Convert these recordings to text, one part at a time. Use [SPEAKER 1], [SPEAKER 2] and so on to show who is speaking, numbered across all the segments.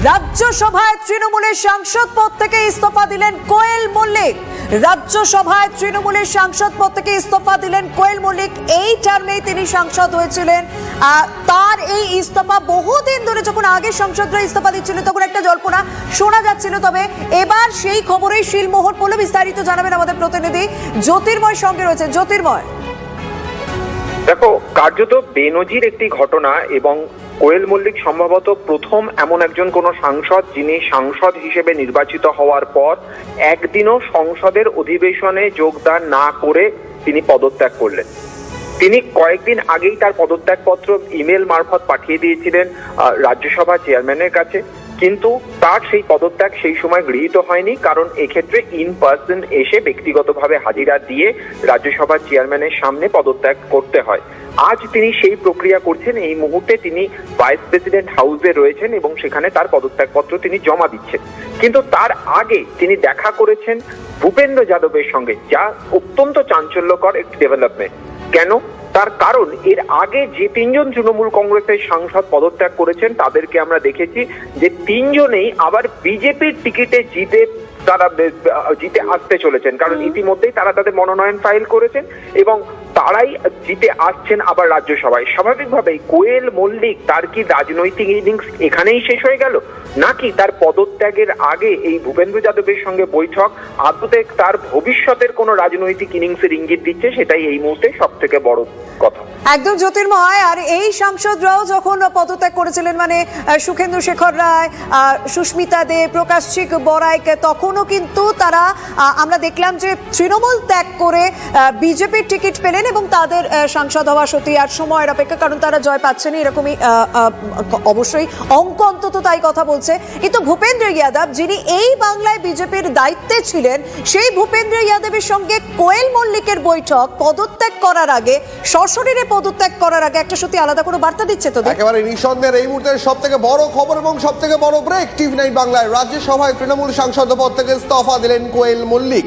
[SPEAKER 1] রাজ্যসভায় তৃণমূলের সাংসদ পদ থেকে ইস্তফা দিলেন কোয়েল মল্লিক। রাজ্যসভায় তৃণমূলের সাংসদ পদ থেকে ইস্তফা দিলেন কোয়েল মল্লিক। এই টার্মেই তিনি সাংসদ হয়েছিলেন। তার এই ইস্তফা বহুদিন ধরে, যখন আগের সাংসদরা ইস্তফা দিচ্ছিল তখন একটা জল্পনা শোনা যাচ্ছিল, তবে এবার সেই খবরেই শিলমোহর পড়ল। বিস্তারিত জানাবেন আমাদের প্রতিনিধি জ্যোতির্ময় সঙ্গে রয়েছে। জ্যোতির্ময়,
[SPEAKER 2] দেখো, কার্যত বেনজির একটি ঘটনা এবং কোয়েল মল্লিক সম্ভবত প্রথম এমন একজন কোন সাংসদ যিনি সাংসদ হিসেবে নির্বাচিত হওয়ার পর একদিনও সংসদের অধিবেশনে যোগদান না করে তিনি পদত্যাগ করলেন। তিনি কয়েকদিন আগেই তার পদত্যাগপত্র ইমেল মারফত পাঠিয়ে দিয়েছিলেন রাজ্যসভা চেয়ারম্যানের কাছে, কিন্তু তার সেই পদত্যাগ সেই সময় গৃহীত হয়নি, কারণ এক্ষেত্রে ইন পার্সন এসে ব্যক্তিগতভাবে হাজিরা দিয়ে রাজ্যসভার চেয়ারম্যানের সামনে পদত্যাগ করতে হয়। আজ তিনি সেই প্রক্রিয়া করছেন। এই মুহূর্তে তিনি ভাইস প্রেসিডেন্ট হাউসে রয়েছেন এবং সেখানে তার পদত্যাগপত্র তিনি জমা দিচ্ছেন। কিন্তু তার আগে তিনি দেখা করেছেন ভূপেন্দ্র যাদবের সঙ্গে, যা অত্যন্ত চাঞ্চল্যকর একটি ডেভেলপমেন্ট। কেন? তার কারণ এর আগে যে তিনজন তৃণমূল কংগ্রেসের সাংসদ পদত্যাগ করেছেন তাদেরকে আমরা দেখেছি যে তিনজনেই আবার বিজেপির টিকিটে জিতে আসতে চলেছেন, কারণ ইতিমধ্যেই তারা তাদের মনোনয়ন ফাইল করেছেন এবং তারাই জিতে আসছেন আবার রাজ্যসভায়। স্বাভাবিকভাবেই কোয়েল মল্লিক তার কি রাজনৈতিক ইনিংস এখানেই শেষ হয়ে গেল, নাকি তার পদত্যাগের আগে এই ভূপেন্দ্র যাদবের সঙ্গে বৈঠক আদতে তার ভবিষ্যতের কোন রাজনৈতিক ইনিংসের ইঙ্গিত দিচ্ছে, সেটাই এই মুহূর্তে সব থেকে বড় কথা।
[SPEAKER 1] একদম জ্যোতির্ময়। আর এই সাংসদরাও যখন পদত্যাগ করেছিলেন, মানে সুখেন্দু শেখর রায়, সুস্মিতা দে, প্রকাশিক বড়াইক, তখনও কিন্তু তারা আমরা দেখলাম যে তৃণমূল ত্যাগ করে বিজেপির টিকিট পেলেন এবং তাদের সাংসদ হওয়া সত্যি আর সময়ের অপেক্ষা, কারণ তারা জয় পাচ্ছেনই, এরকমই অবশ্যই অঙ্ক অন্তত তাই কথা বলছে। কিন্তু ভূপেন্দ্র যাদব, যিনি এই বাংলায় বিজেপির দায়িত্বে ছিলেন, সেই ভূপেন্দ্র যাদবের সঙ্গে কোয়েল মল্লিকের বৈঠক পদত্যাগ করার আগে, সশরীরে পদত্যাগ করার আগে একটা সত্যি আলাদা করে বার্তা দিচ্ছে তো।
[SPEAKER 3] একেবারে নিঃসন্দেহে এই মুহূর্তে সব থেকে বড় খবর এবং সব থেকে বড় ব্রেক টিভি9 বাংলায়। রাজ্যসভায় তৃণমূল সাংসদ পদ থেকে ইস্তফা দিলেন কোয়েল মল্লিক।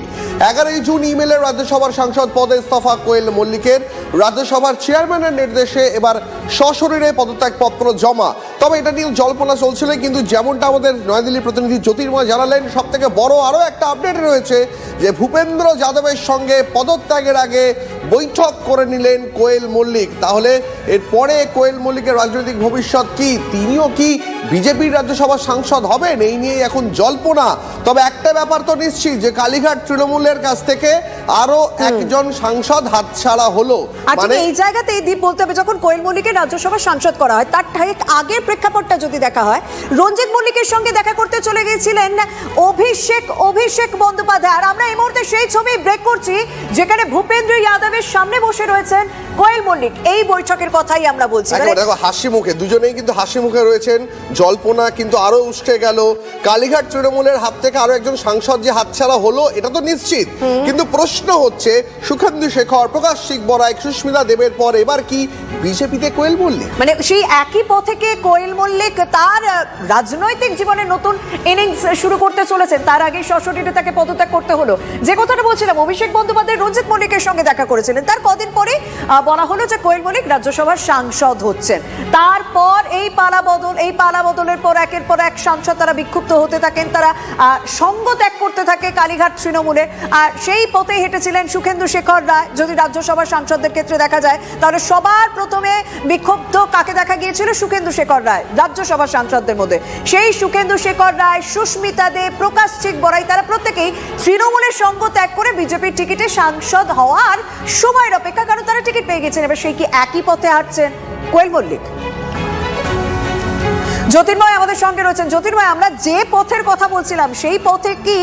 [SPEAKER 3] 11 জুন ইমেলে রাজ্যসভার সাংসদ পদে ইস্তফা কোয়েল মল্লিকের। রাজ্যসভার চেয়ারম্যানের নির্দেশে এবার সশরীরে পদত্যাগপত্র জমা। তবে এটা নিয়ে জল্পনা চলছিল, কিন্তু যেমনটা আমাদের নয়াদিল্লির প্রতিনিধি জ্যোতির্ময় জানালেন, সব থেকে বড় আরো একটা আপডেট রয়েছে যে ভূপেন্দ্র যাদবের সঙ্গে পদত্যাগের আগে বৈঠক করে নিলেন কোয়েল মল্লিক। তাহলে এরপরে কোয়েল মল্লিকের রাজনৈতিক ভবিষ্যৎ কি? তিনিও কি বিজেপির রাজ্যসভার সাংসদ হবেন? এই নিয়ে এখন জল্পনা। তবে একটা ব্যাপার তো নিশ্চিত যে কালীঘাট তৃণমূলের কাছ থেকে আরো একজন সাংসদ হাতছাড়া হলো।
[SPEAKER 1] মানে এই জায়গাতে দীপ বলতে হবে, যখন কোয়েল মল্লিকের রাজ্যসভার সাংসদ করা হয় তার ঠিক আগের প্রেক্ষাপটটা যদি দেখা হয়, রঞ্জিত মল্লিকের সঙ্গে দেখা করতে চলে গিয়েছিলেন অভিষেক বন্দ্যোপাধ্যায়। আর আমরা এই মুহূর্তে সেই ছবি ব্রেক করছি যেখানে ভূপেন্দ্র যাদবের সামনে বসে রয়েছেন কোয়েল মল্লিক। এই বৈঠকের কথাই আমরা বলছি।
[SPEAKER 3] দেখো, হাসি মুখে, দুজনেই কিন্তু হাসি মুখে রয়েছেন। জল্পনা কিন্তু আরো উস্কে গেল। কালীঘাট তৃণমূলের হাত থেকে আরো একজন সাংসদ যে হাতছাড়া হলো এটা তো নিশ্চিত, কিন্তু প্রশ্ন হচ্ছে সুখেন্দু শেখর, প্রকাশিক বড়াইক, সুস্মিতা দেবের পর এবার কি বিজেপিতে কোয়েল মল্লিক?
[SPEAKER 1] মানে সেই একই পথে কোয়েল মল্লিক তার রাজনৈতিক জীবনে নতুন ইনিংস শুরু করতে চলেছেন। তার আগে সশরীরে তাকে পদত্যাগ করতে হলো। যে কথাটা বলছিলাম, অভিষেক বন্দ্যোপাধ্যায় রঞ্জিত মল্লিকের সঙ্গে দেখা করেছিলেন, তার কদিন পরে বলা হলো যে কোয়েল মল্লিক রাজ্যসভার সাংসদ হচ্ছেন। তারপর এই পালা বদলের পর একের পর এক সাংসদ তারা বিক্ষুব্ধ হতে থাকেন, তারা সঙ্গ ত্যাগ করতে থাকে কালীঘাট তৃণমূলের। আর সেই পথে হেঁটেছিলেন সুখেন্দু শেখর রায়। যদি রাজ্যসভার সাংসদদের ক্ষেত্রে দেখা যায়, তাহলে সবার প্রথমে বিক্ষুব্ধ কাকে দেখা গিয়েছিল? সুখেন্দু শেখর রায়। রাজ্যসভার সাংসদদের মধ্যে সেই সুখেন্দু শেখর রায়, সুস্মিতা দে, প্রকাশিক বড়াই, তারা প্রত্যেকেই তৃণমূলের সঙ্গ ত্যাগ করে বিজেপির টিকিটে সাংসদ হওয়ার সময়ের অপেক্ষা, কারণ তারা টিকিট পেয়ে গেছেন। এবার সেই কি একই পথে হাঁটছেন কোয়েল মল্লিক? জ্যোতির্ময় আমাদের সঙ্গে রয়েছেন। জ্যোতির্ময়, আমরা যে পথের কথা বলছিলাম সেই পথে কি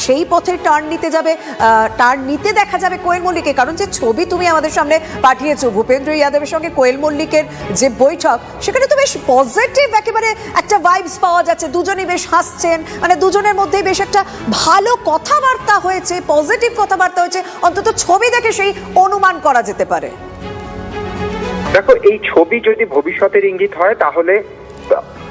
[SPEAKER 1] সেই পথে টার্ন নিতে দেখা যাবে কোয়েল মল্লিককে? কারণ যে ছবি তুমি আমাদের সামনে পাঠিয়েছো ভূপেন্দ্র যাদবের সঙ্গে কোয়েল মল্লিকের যে বৈঠক, সেখানে তো বেশ পজিটিভ একেবারে একটা ভাইবস পাওয়া যাচ্ছে। দুজনেই বেশ হাসছেন, মানে দুজনের মধ্যে বেশ একটা ভালো কথাবার্তা হয়েছে, পজিটিভ কথাবার্তা হয়েছে, অন্তত ছবি দেখে সেই অনুমান করা যেতে পারে।
[SPEAKER 2] দেখো, এই ছবি যদি ভবিষ্যতের ইঙ্গিত হয় তাহলে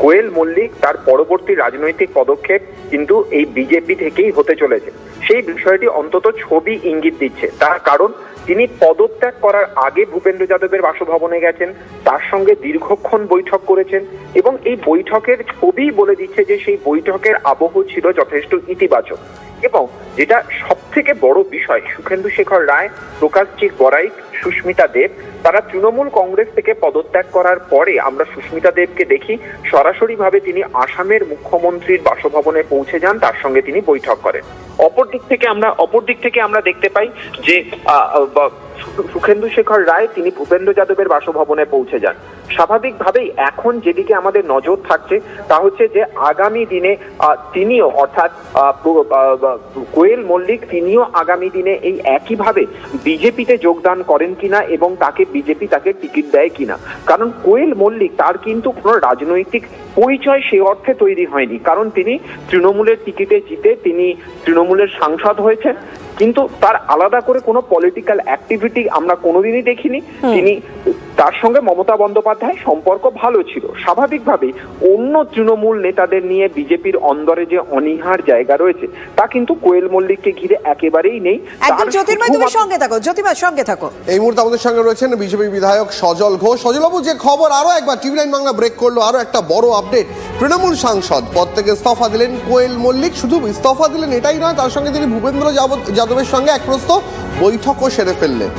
[SPEAKER 2] কোয়েল মল্লিক তার পরবর্তী রাজনৈতিক পদক্ষেপ কিন্তু এই বিজেপি থেকেই হতে চলেছে। সেই বিষয়টি অন্তত ছবি ইঙ্গিত দিচ্ছে। তার কারণ তিনি পদত্যাগ করার আগে ভূপেন্দ্র যাদবের বাসভবনে গেছেন, তার সঙ্গে দীর্ঘক্ষণ বৈঠক করেছেন এবং এই বৈঠকের ছবি বলে দিচ্ছে যে সেই বৈঠকের আবহ ছিল যথেষ্ট ইতিবাচক। এবং যেটা সব থেকে বড় বিষয়, সুখেন্দু শেখর রায়, প্রকাশজিৎ বড়াইক, সুস্মিতা দেব তারা তৃণমূল কংগ্রেস থেকে পদত্যাগ করার পরে আমরা সুস্মিতা দেবকে দেখি সরাসরিভাবে তিনি আসামের মুখ্যমন্ত্রীর বাসভবনে পৌঁছে যান, তার সঙ্গে তিনি বৈঠক করেন। অপর দিক থেকে আমরা দেখতে পাই যে সুখেন্দু শেখর রায় তিনি ভূপেন্দ্র যাদবের বাসভবনে পৌঁছে যান। স্বাভাবিকভাবেই এখন যেদিকে আমাদের নজর থাকছে তা হচ্ছে যে আগামী দিনে তিনিও অর্থাৎ কোয়েল মল্লিক তিনিও আগামী দিনে এই একইভাবে বিজেপিতে যোগদান করেন কিনা এবং বিজেপি তাকে টিকিট দেয় কিনা। কারণ কোয়েল মল্লিক তার কিন্তু কোনো রাজনৈতিক পরিচয় সে অর্থে তৈরি হয়নি, কারণ তিনি তৃণমূলের টিকিটে জিতে তিনি তৃণমূলের সাংসদ হয়েছেন, কিন্তু তার আলাদা করে কোনো পলিটিক্যাল অ্যাক্টিভিটি আমরা কোনোদিনই দেখিনি। তিনি তার সঙ্গে মমতা বন্দ্যোপাধ্যায় সম্পর্ক ভালো ছিল। স্বাভাবিকভাবেই অন্য তৃণমূল নেতাদের নিয়ে বিজেপির অন্দরে যে অনীহার জায়গা রয়েছে তা কিন্তু কোয়েল মল্লিককে ঘিরে একেবারেই নেই।
[SPEAKER 1] একদম জ্যোতির্ময়, তুমি সঙ্গে থাকো, জ্যোতির্ময় সঙ্গে থাকো।
[SPEAKER 3] এই মুহূর্তে আমাদের সঙ্গে রয়েছেন বিজেপি বিধায়ক সজল ঘোষ। সজলবাবু, যে খবর আরো একবার টিভি9 বাংলা ব্রেক করলো, আরো একটা বড় আপডেট, তৃণমূল সাংসদ পদ থেকে ইস্তফা দিলেন কোয়েল মল্লিক। শুধু ইস্তফা দিলেন এটাই নয়, তার সঙ্গে তিনি ভূপেন্দ্র যাদবের সঙ্গে এক প্রস্ত বৈঠকও সেরে ফেললেন।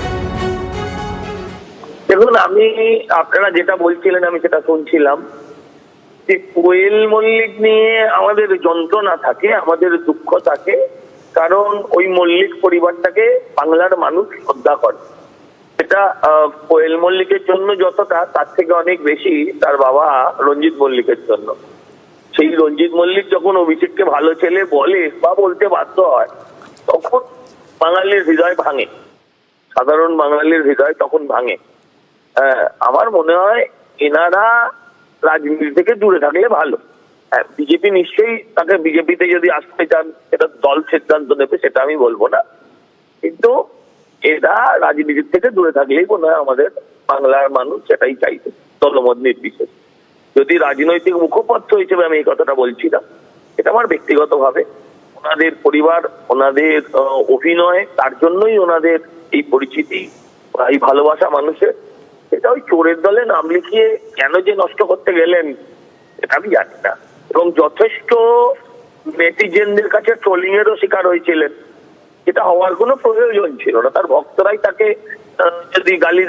[SPEAKER 4] দেখুন, আপনারা যেটা বলছিলেন আমি সেটা শুনছিলাম যে কোয়েল মল্লিক নিয়ে আমাদের যন্ত্রণা থাকে, আমাদের দুঃখ থাকে, কারণ ওই মল্লিক পরিবারটাকে বাংলার মানুষ শ্রদ্ধা করে। এটা কোয়েল মল্লিকের জন্য যতটা, তার থেকে অনেক বেশি তার বাবা রঞ্জিত মল্লিকের জন্য। সেই রঞ্জিত মল্লিক যখন অভিষেককে ভালো ছেলে বলে বা বলতে বাধ্য হয় তখন বাঙালির হৃদয় ভাঙে, সাধারণ বাঙালির হৃদয় তখন ভাঙে। আমার মনে হয় এনারা রাজনীতি থেকে দূরে থাকলে ভালো। বিজেপি নিশ্চয়ই তাকে বিজেপিতে যদি আসতে চান এটা দল সিদ্ধান্ত নেবে, সেটা আমি বলবো না, কিন্তু এরা রাজনীতির থেকে দূরে থাকলেই মনে হয় আমাদের বাংলার মানুষ সেটাই চাইবে, দলমত নির্বিশেষে। যদি রাজনৈতিক মুখপাত্র হিসেবে আমি এই কথাটা বলছি না, এটা আমার ব্যক্তিগতভাবে ওনাদের পরিবার, ওনাদের অভিনয়, তার জন্যই ওনাদের এই পরিচিতি, এই ভালোবাসা মানুষের। এটা ওই চোরের দলে নাম লিখিয়ে কেন যে নষ্ট করতে গেলেন এটা আমি জানি না। এবং যথেষ্ট নেটিজেনদের কাছে ট্রোলিং এরও শিকার হয়েছিলেন, এটা হওয়ার কোনো প্রয়োজন ছিল না। তার ভক্তরাই তাকে যদি গালি দেয়